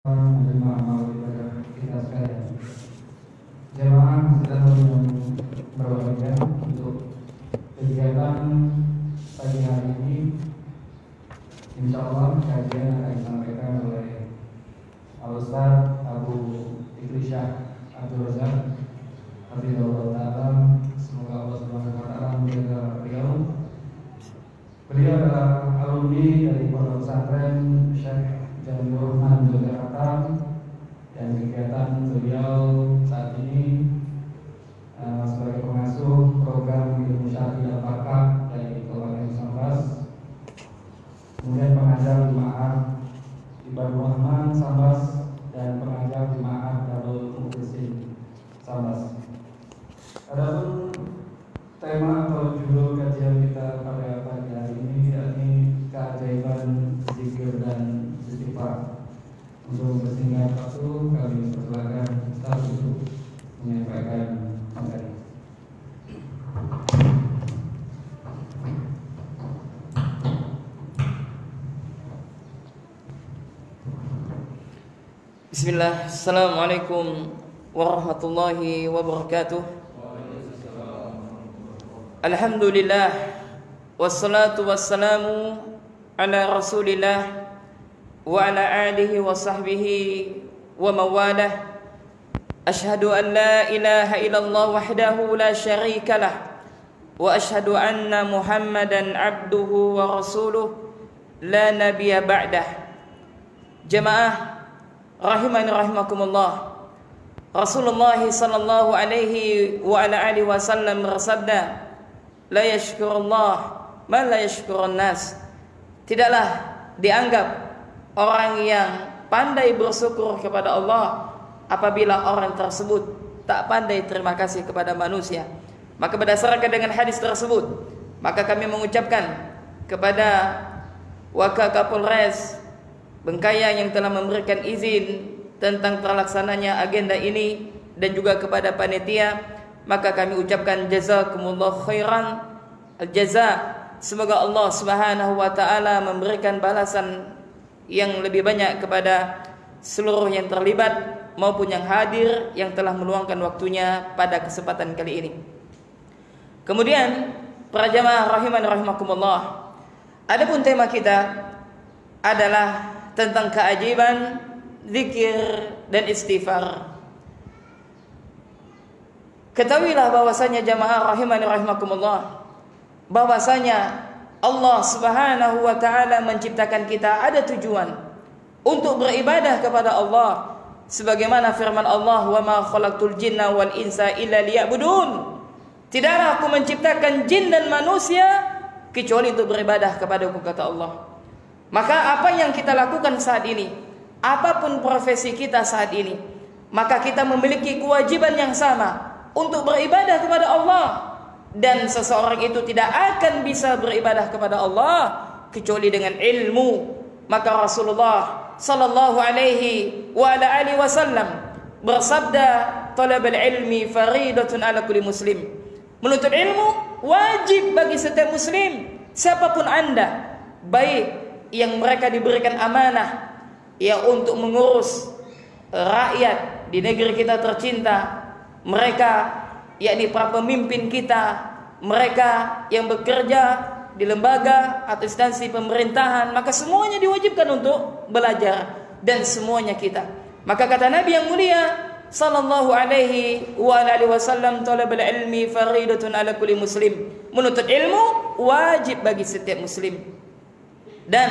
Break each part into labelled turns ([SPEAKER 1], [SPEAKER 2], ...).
[SPEAKER 1] menerima amal ibadah kita sekalian. Jemaah sedang yang berbahagia, untuk kegiatan pagi hari ini, insya Allah kajian akan disampaikan oleh Al-Ustaz Abu Ikrisyah Abdul Razak Hafizahullah Ta'ala. Semoga Allah Subhanahu wa Ta'ala menjaga beliau. Beliau adalah alumni dari Pondok Pesantren Syekh Jamil Rahman Yogyakarta, dan kegiatan beliau saat ini sebagai pengasuh program ilmu syar'i Al-Barkah dari Kabupaten Sambas, kemudian pengajar di Ma'had Ibadur Rahman Sambas, dan pengajar di Ma'had Darul Mukhlisin Sambas. Adapun tema atau judul kajian kita pada pagi hari ini yakni keajaiban zikir dan istighfar. Untuk bersingkat waktu, kami persilakan Ustaz untuk menyampaikan materi.
[SPEAKER 2] Bismillah, Assalamualaikum warahmatullahi wabarakatuh. Alhamdulillah, wassalatu wassalamu ala rasulillah wa ala alihi wa sahbihi wa mawalah. Ashhadu an la ilaha illallah wahdahu la syarika lah, wa ashhadu anna muhammadan abduhu wa rasuluh la nabiyya ba'dah. Jemaah rahimani rahimakumullah, Rasulullah sallallahu alaihi wa ala alihi wasallam bersabda, la yashkurullah man la yashkurun nas. Tidaklah dianggap orang yang pandai bersyukur kepada Allah apabila orang tersebut tak pandai terima kasih kepada manusia. Maka berdasarkan dengan hadis tersebut, maka kami mengucapkan kepada Wakil Kapolres Bengkaya yang telah memberikan izin tentang terlaksananya agenda ini, dan juga kepada panitia, maka kami ucapkan jazakumullah khairan al-jaza. Semoga Allah Subhanahu wa Ta'ala memberikan balasan yang lebih banyak kepada seluruh yang terlibat maupun yang hadir yang telah meluangkan waktunya pada kesempatan kali ini. Kemudian para jamaah rahiman rahimakumullah, adapun tema kita adalah tentang keajaiban zikir dan istighfar. Ketahuilah bahwasanya jamaah rahimani rahimakumullah, bahwasanya Allah Subhanahu wa Ta'ala menciptakan kita ada tujuan untuk beribadah kepada Allah, sebagaimana firman Allah, wa ma khalaqtul jinna wal insa illa liya'budun. Tidaklah aku menciptakan jin dan manusia kecuali untuk beribadah kepadaku, kata Allah. Maka apa yang kita lakukan saat ini, apapun profesi kita saat ini, maka kita memiliki kewajiban yang sama untuk beribadah kepada Allah. Dan seseorang itu tidak akan bisa beribadah kepada Allah kecuali dengan ilmu. Maka Rasulullah sallallahu alaihi wa ala alihi wasallam bersabda, talabul ilmi faridatun ala kulli muslim. Menuntut ilmu wajib bagi setiap muslim, siapapun Anda, baik yang mereka diberikan amanah ya untuk mengurus rakyat di negeri kita tercinta, mereka yakni para pemimpin kita, mereka yang bekerja di lembaga atau instansi pemerintahan, maka semuanya diwajibkan untuk belajar, dan semuanya kita. Maka kata Nabi yang mulia sallallahu alaihi wa alihi wasallam, talabul ilmi faridatun ala kulli muslim. Menuntut ilmu wajib bagi setiap muslim. Dan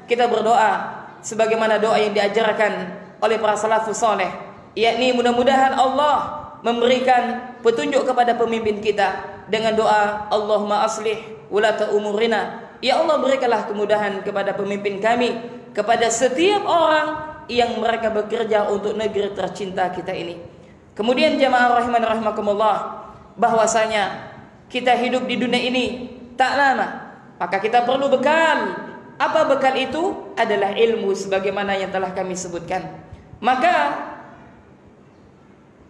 [SPEAKER 2] kita berdoa sebagaimana doa yang diajarkan oleh para salafus saleh, yakni mudah-mudahan Allah memberikan petunjuk kepada pemimpin kita dengan doa Allahumma aslih wulata umurina. Ya Allah, berikanlah kemudahan kepada pemimpin kami, kepada setiap orang yang mereka bekerja untuk negeri tercinta kita ini. Kemudian jamaah rahiman rahimakumullah, bahwasanya kita hidup di dunia ini tak lama, maka kita perlu bekal. Apa bekal itu? Adalah ilmu sebagaimana yang telah kami sebutkan. Maka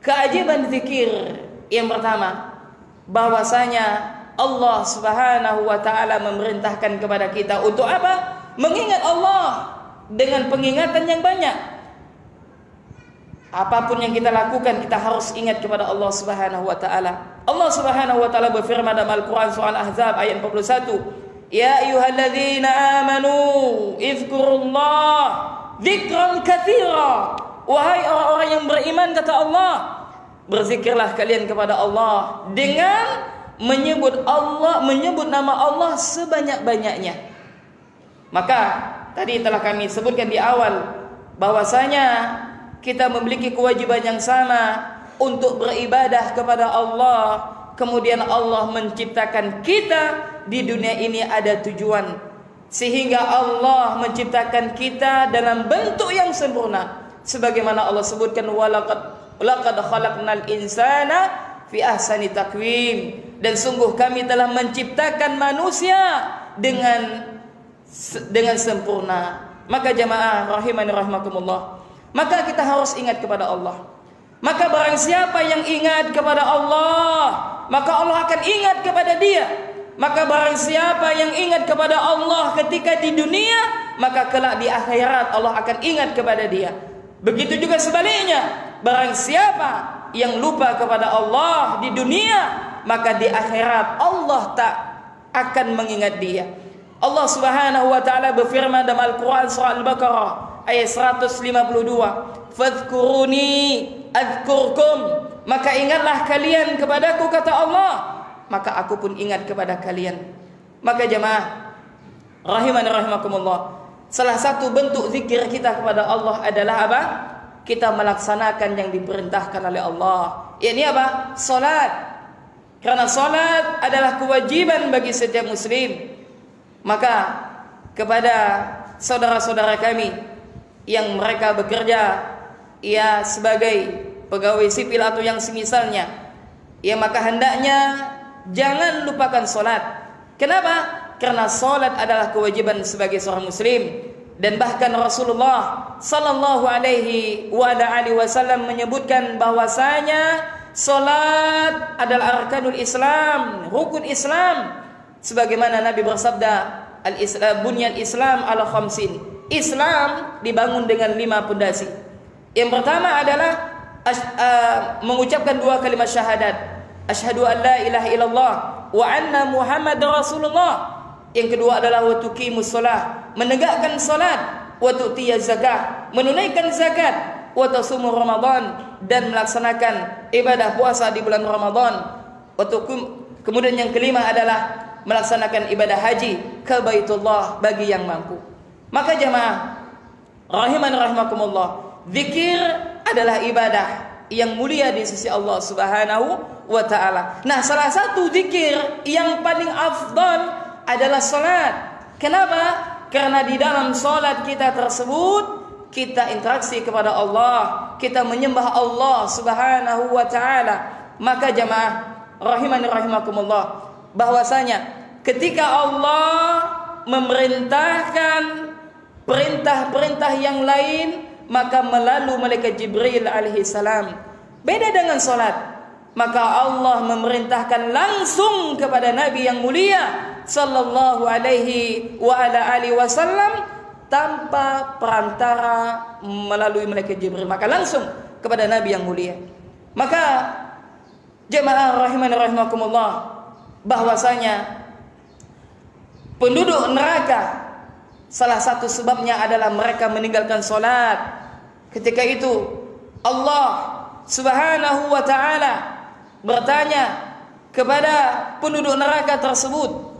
[SPEAKER 2] keajaiban zikir yang pertama, bahwasanya Allah Subhanahu wa Ta'ala memerintahkan kepada kita untuk apa? Mengingat Allah dengan pengingatan yang banyak. apapun yang kita lakukan, kita harus ingat kepada Allah Subhanahu wa taala. Allah Subhanahu wa taala berfirman dalam Al-Qur'an surah Al-Ahzab ayat 41, "Ya ayyuhalladzina amanu dzkurullah dzikran katsira." Wahai orang-orang yang beriman, kata Allah, berzikirlah kalian kepada Allah dengan menyebut nama Allah sebanyak-banyaknya. Maka tadi telah kami sebutkan di awal bahwasanya kita memiliki kewajiban yang sama untuk beribadah kepada Allah. Kemudian Allah menciptakan kita di dunia ini ada tujuan, sehingga Allah menciptakan kita dalam bentuk yang sempurna. Sebagaimana Allah sebutkan, laqad khalaqnal insana fi ahsani taqwim, dan sungguh kami telah menciptakan manusia dengan sempurna. Maka jamaah rahimani rahimakumullah, maka kita harus ingat kepada Allah. Maka barang siapa yang ingat kepada Allah, maka Allah akan ingat kepada dia. Maka barang siapa yang ingat kepada Allah ketika di dunia, maka kelak di akhirat Allah akan ingat kepada dia. Begitu juga sebaliknya, barang siapa yang lupa kepada Allah di dunia, maka di akhirat Allah tak akan mengingat dia. Allah Subhanahu wa taala berfirman dalam Al-Qur'an surah Al-Baqarah ayat 152, "Fadhkuruni adzkurkum." Maka ingatlah kalian kepadaku, kata Allah, maka aku pun ingat kepada kalian. Maka jemaah rahimani rahimakumullah, salah satu bentuk zikir kita kepada Allah adalah apa? Kita melaksanakan yang diperintahkan oleh Allah. Ini apa? Salat. Karena salat adalah kewajiban bagi setiap muslim. Maka kepada saudara-saudara kami yang mereka bekerja ya sebagai pegawai sipil atau yang semisalnya, ya maka hendaknya jangan lupakan salat. Kenapa? Karena salat adalah kewajiban sebagai seorang muslim, dan bahkan Rasulullah sallallahu alaihi wasallam menyebutkan bahwasanya salat adalah arkanul Islam, rukun Islam. Sebagaimana Nabi bersabda, al-Islam bunyan Islam ala khamsin. Islam dibangun dengan 5 pondasi. Yang pertama adalah mengucapkan 2 kalimat syahadat, asyhadu an la ilaha illallah wa anna Muhammadar Rasulullah. Yang kedua adalah wa tuqimus shalah, menegakkan salat, wa tu'tiyaz zakah, menunaikan zakat, wa tasumur ramadan, dan melaksanakan ibadah puasa di bulan Ramadan. Kemudian yang kelima adalah melaksanakan ibadah haji ke Baitullah bagi yang mampu. Maka jemaah rahiman rahimakumullah, zikir adalah ibadah yang mulia di sisi Allah Subhanahu wa taala. Nah, salah satu zikir yang paling afdal adalah salat. Kenapa? Karena di dalam salat kita tersebut kita interaksi kepada Allah, kita menyembah Allah Subhanahu wa taala. Maka jemaah rahimani rahimakumullah, bahwasanya ketika Allah memerintahkan perintah-perintah yang lain, maka melalui malaikat Jibril alaihi salam. Beda dengan salat, maka Allah memerintahkan langsung kepada Nabi yang mulia sallallahu alaihi wasallam tanpa perantara melalui malaikat Jibril, maka langsung kepada Nabi yang mulia. Maka jemaah rahimani rahimakumullah, bahwasanya penduduk neraka salah satu sebabnya adalah mereka meninggalkan salat. Ketika itu Allah Subhanahu wa taala bertanya kepada penduduk neraka tersebut.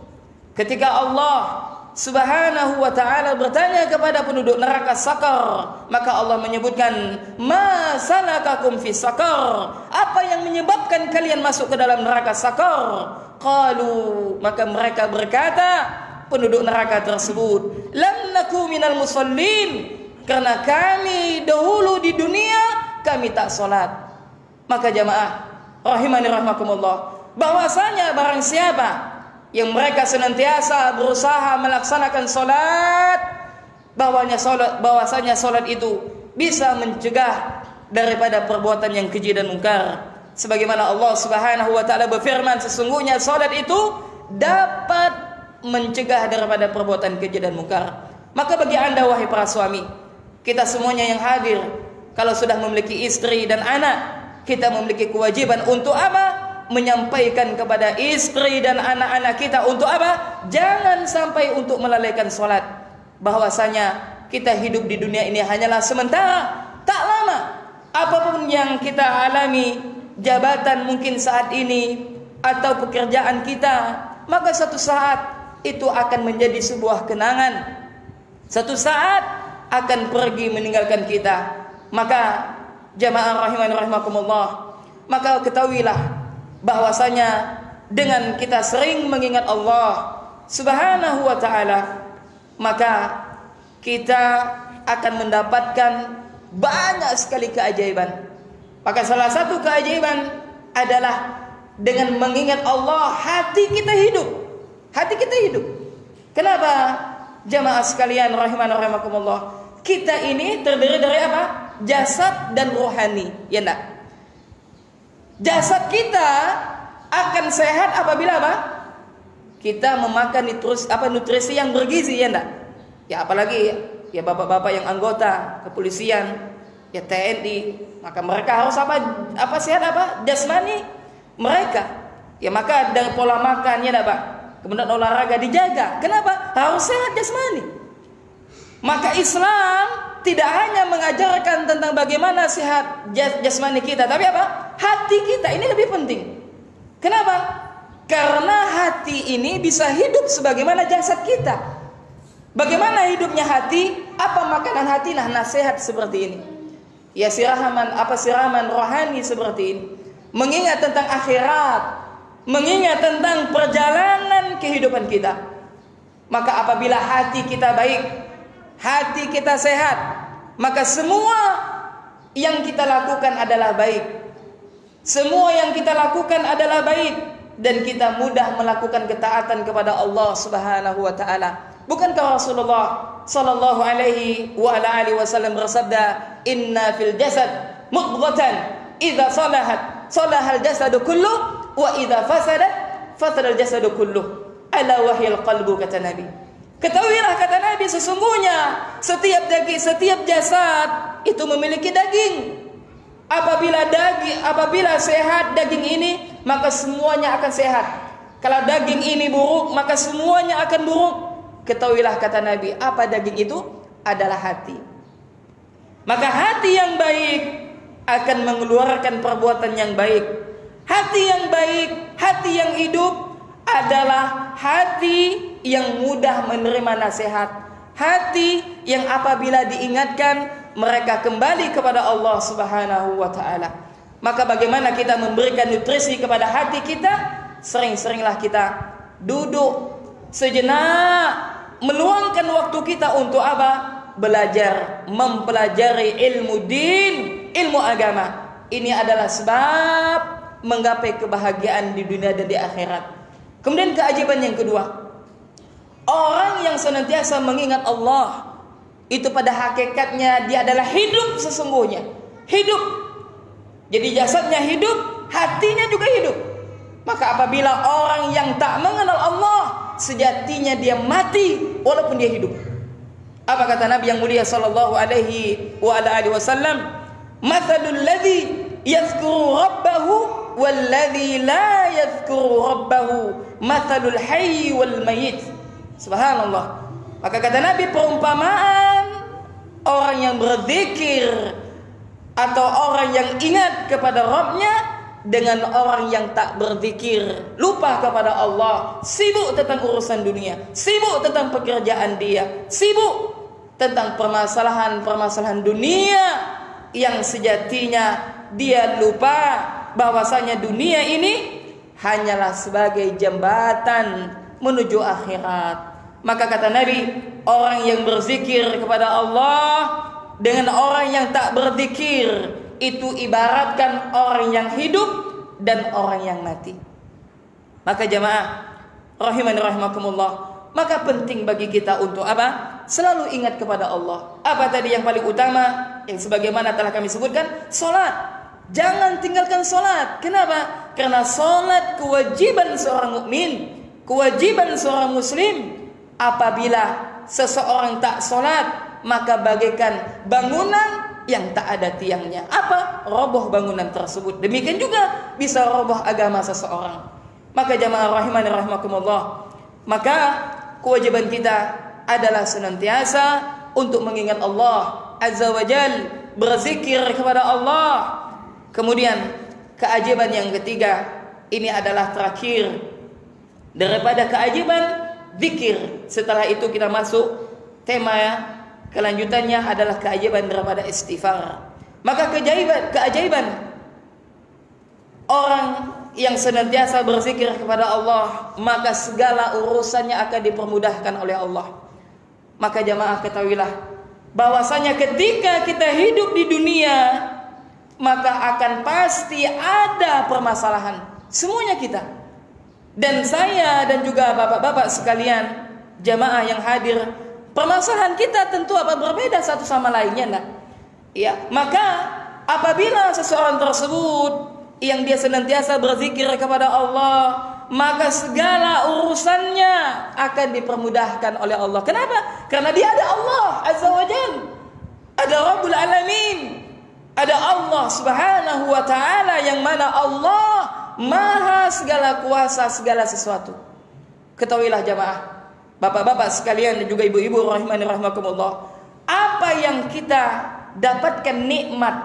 [SPEAKER 2] Ketika Allah Subhanahu wa taala bertanya kepada penduduk neraka sakar, maka Allah menyebutkan, "Ma salakakum fi sakar?" Apa yang menyebabkan kalian masuk ke dalam neraka sakar? Qalu, maka mereka berkata, penduduk neraka tersebut, "Lam naku minal musallin." Karena kami dahulu di dunia kami tak salat. Maka jamaah rahimani rahimakumullah, bahwasanya barang siapa yang mereka senantiasa berusaha melaksanakan salat, bahwasanya salat itu bisa mencegah daripada perbuatan yang keji dan mungkar. Sebagaimana Allah Subhanahu wa taala berfirman, sesungguhnya salat itu dapat mencegah daripada perbuatan keji dan mungkar. Maka bagi Anda wahai para suami, kita semuanya yang hadir, Kalau sudah memiliki istri dan anak, kita memiliki kewajiban untuk apa? Menyampaikan kepada istri dan anak-anak kita untuk apa? Jangan sampai untuk melalaikan sholat. Bahwasanya kita hidup di dunia ini hanyalah sementara, tak lama. Apapun yang kita alami, jabatan mungkin saat ini atau pekerjaan kita, maka suatu saat itu akan menjadi sebuah kenangan. Suatu saat akan pergi meninggalkan kita. Maka jamaah rahimani rahimakumullah, maka ketahuilah bahwasanya dengan kita sering mengingat Allah Subhanahu wa taala, maka kita akan mendapatkan banyak sekali keajaiban. Maka salah satu keajaiban adalah dengan mengingat Allah hati kita hidup. Hati kita hidup. Kenapa? Jamaah sekalian rahimani rahimakumullah, kita ini terdiri dari apa? Jasad dan rohani, ya enggak? Jasad kita akan sehat apabila apa? Kita memakan nutrisi yang bergizi, ya enggak? Ya apalagi ya bapak-bapak yang anggota kepolisian, ya TNI, maka mereka harus apa sehat apa? Jasmani mereka. Ya maka dari pola makannya enggak, Pak? Kemudian olahraga dijaga. Kenapa? Harus sehat jasmani. Maka Islam tidak hanya mengajarkan tentang bagaimana sehat jasmani kita, tapi apa? Hati kita ini lebih penting. Kenapa? Karena hati ini bisa hidup sebagaimana jasad kita. Bagaimana hidupnya hati? Apa makanan hati? Nah, nasihat seperti ini. Ya siraman rohani seperti ini. Mengingat tentang akhirat, mengingat tentang perjalanan kehidupan kita. Maka apabila hati kita baik, hati kita sehat, maka semua yang kita lakukan adalah baik. Semua yang kita lakukan adalah baik, dan kita mudah melakukan ketaatan kepada Allah Subhanahu wa taala. Bukankah Rasulullah sallallahu alaihi wa ala alihi wasallam bersabda, "Inna fil jasad mudghatan, idza salahat salahal jasadu kullu, wa idza fasadat fasadal jasadu kullu, ala wahyal qalbu," kata Nabi. Ketahuilah kata Nabi, sesungguhnya setiap jasad itu memiliki daging. Apabila sehat daging ini, maka semuanya akan sehat. Kalau daging ini buruk, maka semuanya akan buruk. Ketahuilah kata Nabi, apa daging itu? Adalah hati. Maka hati yang baik akan mengeluarkan perbuatan yang baik. Hati yang baik, hati yang hidup adalah hati yang mudah menerima nasihat. Hati yang apabila diingatkan, mereka kembali kepada Allah Subhanahu wa taala. Maka bagaimana kita memberikan nutrisi kepada hati kita? Sering-seringlah kita duduk sejenak, meluangkan waktu kita untuk apa? Belajar, mempelajari ilmu din, ilmu agama. Ini adalah sebab menggapai kebahagiaan di dunia dan di akhirat. Kemudian keajaiban yang kedua, orang yang senantiasa mengingat Allah, itu pada hakikatnya dia adalah hidup sesungguhnya. Hidup. Jadi jasadnya hidup, hatinya juga hidup. Maka apabila orang yang tak mengenal Allah, sejatinya dia mati walaupun dia hidup. Apa kata Nabi yang mulia sallallahu alaihi wa ala alihi wasallam? "Mathalul ladzi yadhkuru rabbahu wal ladzi la yadhkuru rabbahu, mathalul hayy wal mayyit." Subhanallah. Maka kata Nabi, perumpamaan orang yang berzikir atau orang yang ingat kepada Rabbnya dengan orang yang tak berzikir, lupa kepada Allah, sibuk tentang urusan dunia, sibuk tentang pekerjaan dia, sibuk tentang permasalahan dunia, yang sejatinya dia lupa bahwasanya dunia ini hanyalah sebagai jembatan menuju akhirat. Maka kata Nabi, orang yang berzikir kepada Allah dengan orang yang tak berzikir, itu ibaratkan orang yang hidup dan orang yang mati. Maka jamaah rahimani rahimakumullah, maka penting bagi kita untuk apa? Selalu ingat kepada Allah. Apa tadi yang paling utama? Yang sebagaimana telah kami sebutkan, salat. Jangan tinggalkan salat. Kenapa? Karena salat kewajiban seorang mukmin, kewajiban seorang muslim. Apabila seseorang tak salat, maka bagaikan bangunan yang tak ada tiangnya. Apa? Roboh bangunan tersebut. Demikian juga bisa roboh agama seseorang. Maka jamaah rahimani rahimakumullah, maka kewajiban kita adalah senantiasa untuk mengingat Allah Azza wa Jal, berzikir kepada Allah. Kemudian keajaiban yang ketiga, ini adalah terakhir daripada keajaiban zikir. Setelah itu kita masuk tema kelanjutannya adalah keajaiban daripada istighfar. Maka keajaiban orang yang senantiasa berzikir kepada Allah, maka segala urusannya akan dipermudahkan oleh Allah. Maka jamaah ketahuilah bahwasanya ketika kita hidup di dunia, maka akan pasti ada permasalahan, semuanya kita. Dan saya dan juga bapak-bapak sekalian, jamaah yang hadir, permasalahan kita tentu apa berbeda satu sama lainnya, enggak? Ya, maka apabila seseorang tersebut yang dia senantiasa berzikir kepada Allah, maka segala urusannya akan dipermudahkan oleh Allah. Kenapa? Karena dia ada Allah Azza wa Jalla, ada Rabbul Alamin, ada Allah Subhanahu wa Ta'ala, yang mana Allah Maha segala kuasa segala sesuatu. Ketahuilah jamaah, bapak-bapak sekalian dan juga ibu-ibu rahimani rahimakumullah, apa yang kita dapatkan nikmat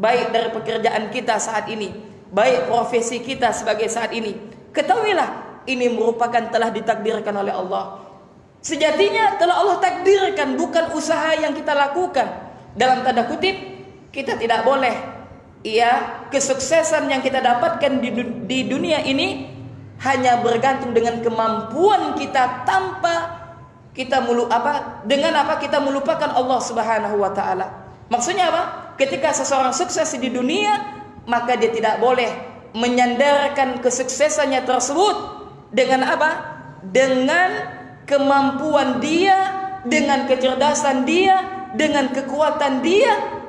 [SPEAKER 2] baik dari pekerjaan kita saat ini, baik profesi kita sebagai saat ini, ketahuilah ini merupakan telah ditakdirkan oleh Allah. Sejatinya telah Allah takdirkan, bukan usaha yang kita lakukan. Dalam tanda kutip, kita tidak boleh kesuksesan yang kita dapatkan di dunia ini hanya bergantung dengan kemampuan kita, tanpa kita kita melupakan Allah Subhanahu wa Ta'ala. Maksudnya apa? Ketika seseorang sukses di dunia, maka dia tidak boleh menyandarkan kesuksesannya tersebut dengan apa? Dengan kemampuan dia, dengan kecerdasan dia, dengan kekuatan dia.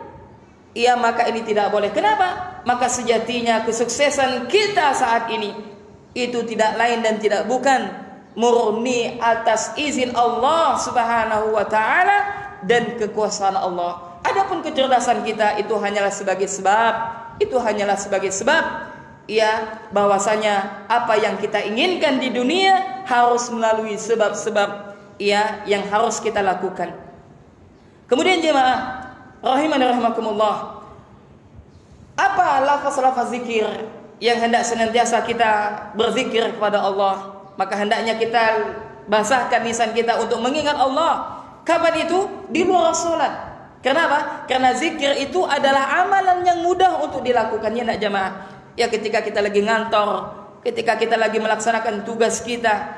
[SPEAKER 2] Maka ini tidak boleh. Kenapa? Maka sejatinya kesuksesan kita saat ini itu tidak lain dan tidak bukan murni atas izin Allah Subhanahu wa Ta'ala dan kekuasaan Allah. Adapun kecerdasan kita itu hanyalah sebagai sebab. Itu hanyalah sebagai sebab bahwasanya apa yang kita inginkan di dunia harus melalui sebab-sebab yang harus kita lakukan. Kemudian jemaah rahimani rahimakumullah, apa lafaz-lafaz zikir yang hendak senantiasa kita berzikir kepada Allah? Maka hendaknya kita basahkan lisan kita untuk mengingat Allah. Kapan itu? Di luar salat. Kenapa? Karena zikir itu adalah amalan yang mudah untuk dilakukannya, nak jamaah. Ketika kita lagi ngantor, ketika kita lagi melaksanakan tugas kita,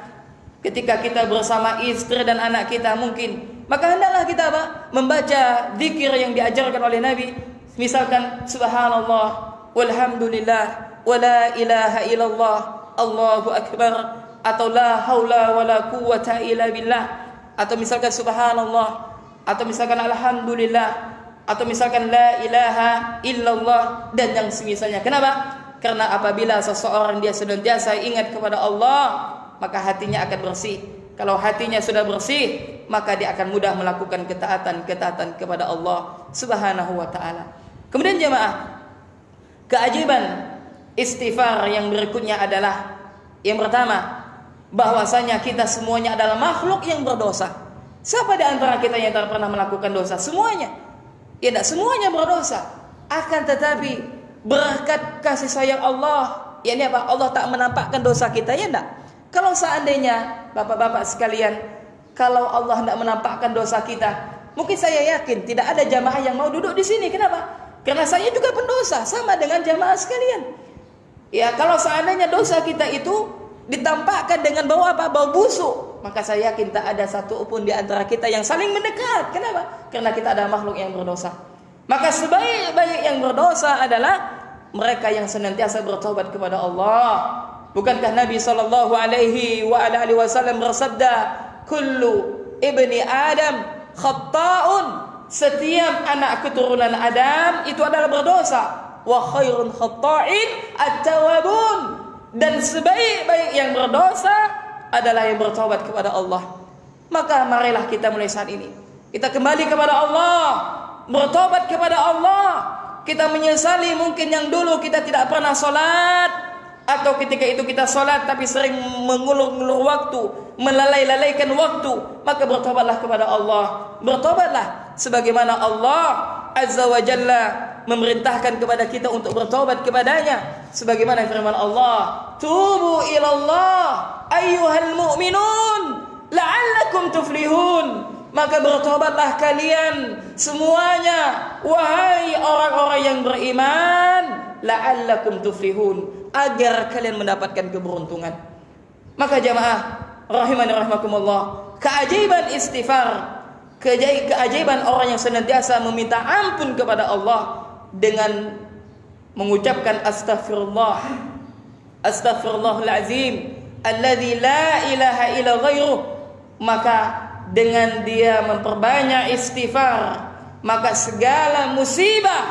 [SPEAKER 2] ketika kita bersama istri dan anak kita mungkin, maka hendaklah kita membaca zikir yang diajarkan oleh Nabi. Misalkan subhanallah walhamdulillah wala ilaha illallah Allahu akbar, atau la haula wala quwwata illa billah, atau misalkan subhanallah, atau misalkan alhamdulillah, atau misalkan la ilaha illallah dan yang semisalnya. Kenapa? Karena apabila seseorang dia senantiasa ingat kepada Allah, maka hatinya akan bersih. Kalau hatinya sudah bersih, maka dia akan mudah melakukan ketaatan kepada Allah Subhanahu wa Ta'ala. Kemudian jemaah, keajaiban istighfar yang berikutnya adalah yang pertama, bahwasanya kita semuanya adalah makhluk yang berdosa. Siapa di antara kita yang tak pernah melakukan dosa? Semuanya. Tidak semuanya berdosa. Akan tetapi berkat kasih sayang Allah, Allah tak menampakkan dosa kita, enggak? Kalau seandainya bapak-bapak sekalian, kalau Allah tidak menampakkan dosa kita, mungkin saya yakin tidak ada jamaah yang mau duduk di sini. Kenapa? Karena saya juga pendosa, sama dengan jamaah sekalian. Kalau seandainya dosa kita itu ditampakkan dengan bau bau busuk, maka saya yakin tak ada satu pun di antara kita yang saling mendekat. Kenapa? Karena kita ada makhluk yang berdosa. Maka sebaik-baik yang berdosa adalah mereka yang senantiasa bertobat kepada Allah. Bukankah Nabi sallallahu alaihi wasallam bersabda, "Kullu ibni Adam khata'un." Setiap anak keturunan Adam itu adalah berdosa. Wa khairun khata'in at-tawwabun. Dan sebaik-baik yang berdosa adalah yang bertobat kepada Allah. Maka marilah kita mulai saat ini kita kembali kepada Allah. bertobat kepada Allah. Kita menyesali mungkin yang dulu kita tidak pernah sholat, atau ketika itu kita sholat tapi sering mengulur-ulur waktu, melalaikan waktu. Maka bertobatlah kepada Allah. Bertobatlah sebagaimana Allah Azza wa Jalla memerintahkan kepada kita untuk bertobat kepadanya. Sebagaimana firman Allah, tubu ilallah ayyuhal mu'minun la'allakum tuflihun. Maka bertobatlah kalian semuanya, wahai orang-orang yang beriman, la'allakum tuflihun, agar kalian mendapatkan keberuntungan. Maka jamaah rahimani rahimakumullah, keajaiban istighfar, keajaiban orang yang senantiasa meminta ampun kepada Allah dengan mengucapkan astaghfirullah, astaghfirullahal azim alladzi la ilaha illa ghairuh. Maka dengan dia memperbanyak istighfar, maka segala musibah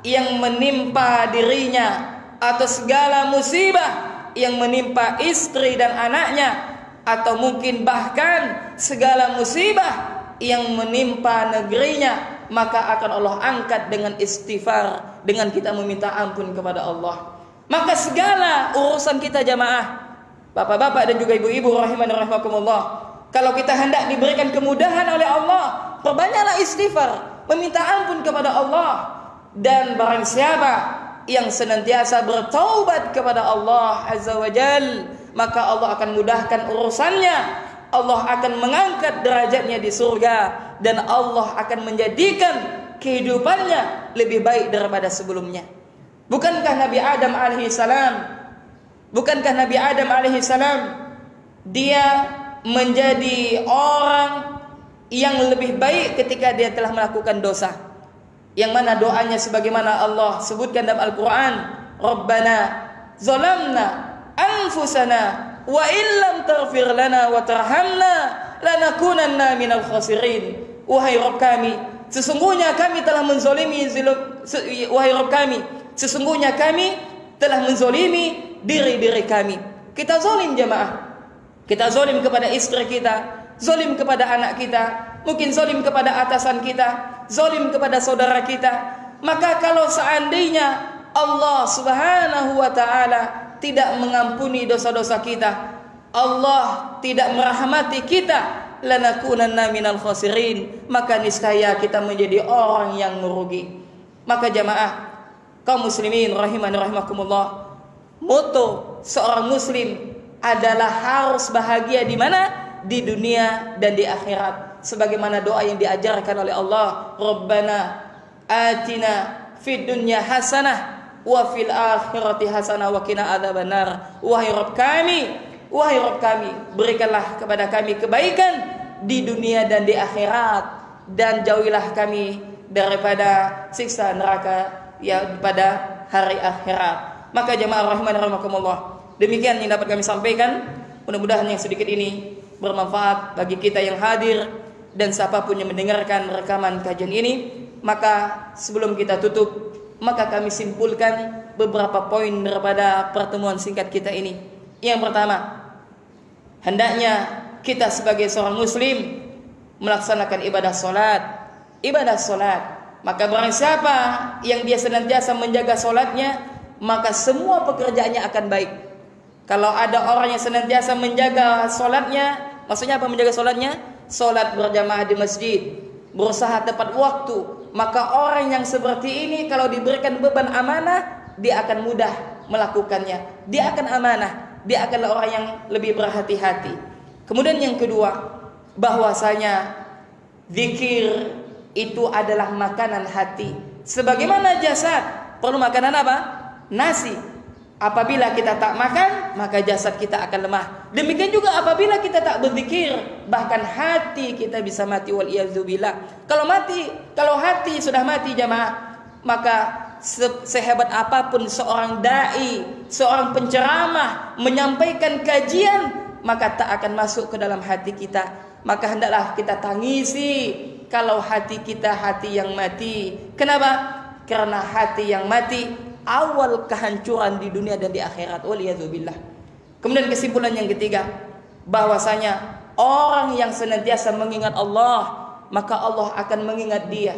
[SPEAKER 2] yang menimpa dirinya, atau segala musibah yang menimpa istri dan anaknya, atau mungkin bahkan segala musibah yang menimpa negerinya, maka akan Allah angkat dengan istighfar, dengan kita meminta ampun kepada Allah. Maka segala urusan kita jamaah, bapak-bapak dan juga ibu-ibu rahimani rahimakumullah, kalau kita hendak diberikan kemudahan oleh Allah, perbanyaklah istighfar, meminta ampun kepada Allah. Dan barang siapa yang senantiasa bertaubat kepada Allah Azza wa Jal, maka Allah akan mudahkan urusannya. Allah akan mengangkat derajatnya di surga, dan Allah akan menjadikan kehidupannya lebih baik daripada sebelumnya. Bukankah Nabi Adam alaihi salam dia menjadi orang yang lebih baik ketika dia telah melakukan dosa, yang mana doanya sebagaimana Allah sebutkan dalam Al-Quran, Rabbana zalamna anfusana wa illam taghfir lana wa tarhamna lanakunanna minal khasirin. Wahai Rabb kami, sesungguhnya kami telah menzalimi diri-diri kami. Kita zalim jemaah. Kita zalim kepada istri kita, zalim kepada anak kita, mungkin zalim kepada atasan kita, zalim kepada saudara kita. Maka kalau seandainya Allah Subhanahu wa taala tidak mengampuni dosa-dosa kita, Allah tidak merahmati kita, lanakunanna minal khasirin, maka niscaya kita menjadi orang yang merugi. Maka jamaah kaum muslimin rahimani rahimakumullah, moto seorang muslim adalah harus bahagia di mana? Di dunia dan di akhirat. Sebagaimana doa yang diajarkan oleh Allah, Rabbana atina fid dunya hasanah wa fil akhirati hasanah wa qina adzabannar. Wahai Rabb kami, berikanlah kepada kami kebaikan di dunia dan di akhirat, dan jauhilah kami daripada siksa neraka ya pada hari akhirat. Maka jemaah rahimani rahimakumullah, demikian yang dapat kami sampaikan. Mudah-mudahan yang sedikit ini bermanfaat bagi kita yang hadir dan siapapun yang mendengarkan rekaman kajian ini. Maka sebelum kita tutup, maka kami simpulkan beberapa poin daripada pertemuan singkat kita ini. Yang pertama, hendaknya kita sebagai seorang muslim melaksanakan ibadah solat. Maka barang siapa yang dia senantiasa menjaga solatnya, maka semua pekerjaannya akan baik. Kalau ada orang yang senantiasa menjaga solatnya, maksudnya apa menjaga solatnya? Solat berjamaah di masjid, berusaha tepat waktu. Maka orang yang seperti ini kalau diberikan beban amanah, dia akan mudah melakukannya. Dia akan amanah, dia akanlah orang yang lebih berhati-hati. Kemudian yang kedua, bahwasanya zikir itu adalah makanan hati. Sebagaimana jasad perlu makanan apa? Nasi. Apabila kita tak makan, maka jasad kita akan lemah. Demikian juga apabila kita tak berzikir, bahkan hati kita bisa mati, wal iyadzubillah. Kalau hati sudah mati jamaah, maka sehebat apapun seorang dai, seorang penceramah menyampaikan kajian, maka tak akan masuk ke dalam hati kita. Maka hendaklah kita tangisi kalau hati kita hati yang mati. Kenapa? Karena hati yang mati awal kehancuran di dunia dan di akhirat, waliyadzubillah. Kemudian kesimpulan yang ketiga, bahwasanya orang yang senantiasa mengingat Allah, maka Allah akan mengingat dia.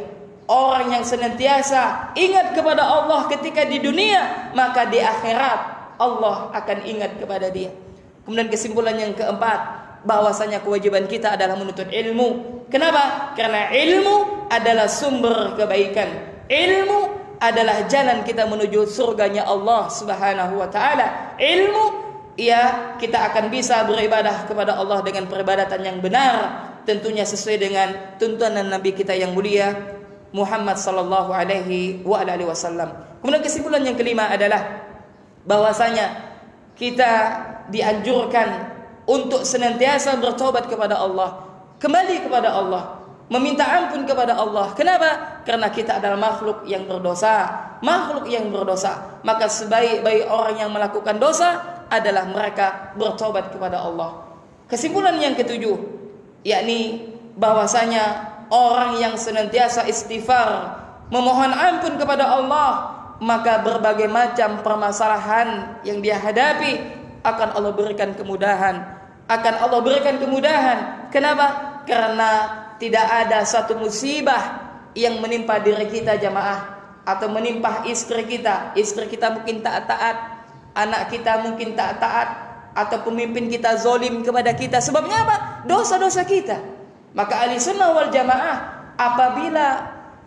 [SPEAKER 2] orang yang senantiasa ingat kepada Allah ketika di dunia, maka di akhirat Allah akan ingat kepada dia. Kemudian kesimpulan yang keempat, bahwasanya kewajiban kita adalah menuntut ilmu. Kenapa? Karena ilmu adalah sumber kebaikan. Ilmu adalah jalan kita menuju surganya Allah Subhanahu wa taala. Ilmu, ya, kita akan bisa beribadah kepada Allah dengan peribadatan yang benar, tentunya sesuai dengan tuntunan Nabi kita yang mulia Muhammad sallallahu alaihi wasallam. Kemudian kesimpulan yang kelima adalah bahwasanya kita dianjurkan untuk senantiasa bertobat kepada Allah, kembali kepada Allah, meminta ampun kepada Allah. Kenapa? Karena kita adalah makhluk yang berdosa. Makhluk yang berdosa, maka sebaik-baik orang yang melakukan dosa adalah mereka bertobat kepada Allah. Kesimpulan yang ketujuh, yakni bahwasanya orang yang senantiasa istighfar, memohon ampun kepada Allah, maka berbagai macam permasalahan yang dia hadapi akan Allah berikan kemudahan. Akan Allah berikan kemudahan. Kenapa? Karena tidak ada satu musibah yang menimpa diri kita jamaah, atau menimpa istri kita. Istri kita mungkin tak taat, anak kita mungkin tak taat, atau pemimpin kita zolim kepada kita. Sebabnya apa? Dosa-dosa kita. Maka ahli sunnah wal jamaah, apabila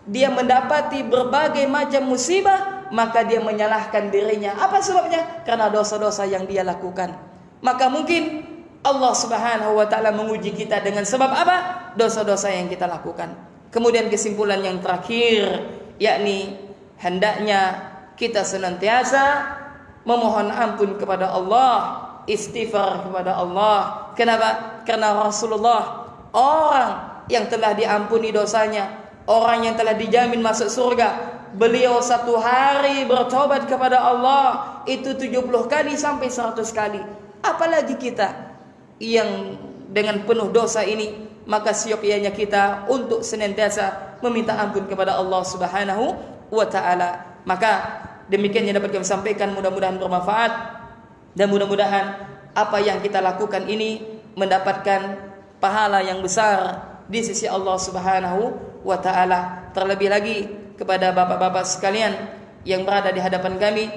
[SPEAKER 2] dia mendapati berbagai macam musibah, maka dia menyalahkan dirinya. Apa sebabnya? Karena dosa-dosa yang dia lakukan. Maka mungkin Allah Subhanahu wa taala menguji kita dengan sebab apa? Dosa-dosa yang kita lakukan. Kemudian kesimpulan yang terakhir, yakni hendaknya kita senantiasa memohon ampun kepada Allah, istighfar kepada Allah. Kenapa? Karena Rasulullah, orang yang telah diampuni dosanya, orang yang telah dijamin masuk surga, beliau satu hari bertobat kepada Allah itu 70 kali sampai 100 kali. Apalagi kita yang dengan penuh dosa ini, maka siokianya kita untuk senantiasa meminta ampun kepada Allah Subhanahu wa taala. Maka demikian yang dapat kami sampaikan, mudah-mudahan bermanfaat dan mudah-mudahan apa yang kita lakukan ini mendapatkan pahala yang besar di sisi Allah Subhanahu wa taala. Terlebih lagi kepada bapak-bapak sekalian yang berada di hadapan kami,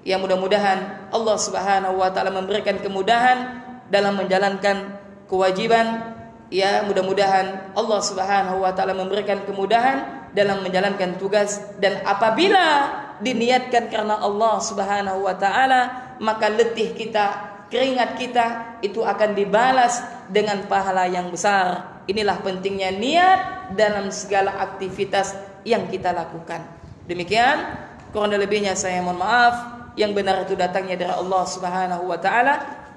[SPEAKER 2] yang mudah-mudahan Allah Subhanahu wa taala memberikan kemudahan dalam menjalankan kewajiban. Ya, mudah-mudahan Allah Subhanahu wa taala memberikan kemudahan dalam menjalankan tugas, dan apabila diniatkan karena Allah Subhanahu wa taala, maka letih kita, keringat kita itu akan dibalas dengan pahala yang besar. Inilah pentingnya niat dalam segala aktivitas yang kita lakukan. Demikian, kurang lebihnya saya mohon maaf. Yang benar itu datangnya dari Allah Subhanahu wa taala,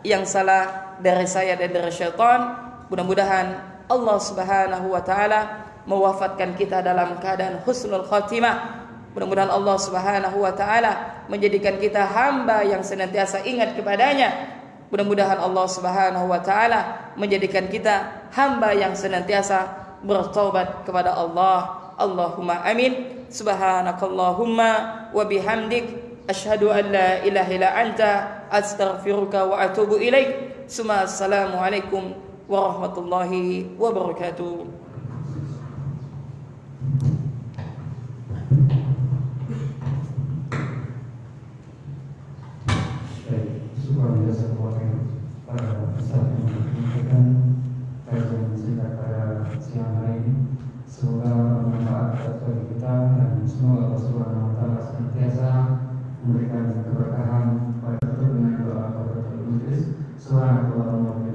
[SPEAKER 2] yang salah dari saya dan dari syaitan. Mudah-mudahan Allah Subhanahu wa taala mewafatkan kita dalam keadaan husnul khatimah. Mudah-mudahan Allah Subhanahu wa taala menjadikan kita hamba yang senantiasa ingat kepadanya. Mudah-mudahan Allah Subhanahu wa taala menjadikan kita hamba yang senantiasa bertaubat kepada Allah. Allahumma amin. Subhanakallahumma wa bihamdik, asyhadu an la ilaha illa anta, astaghfiruka wa atubu ilaik. Assalamualaikum warahmatullahi wabarakatuh.
[SPEAKER 1] Luar biasa keluarga para peserta yang menyampaikan kajian singkat pada siang hari ini. Semoga bermanfaat bagi kita, dan semoga Allah Subhanahu wa taala senantiasa memberikan keberkahan pada kita dengan doa kepada majelis. Subhanallah.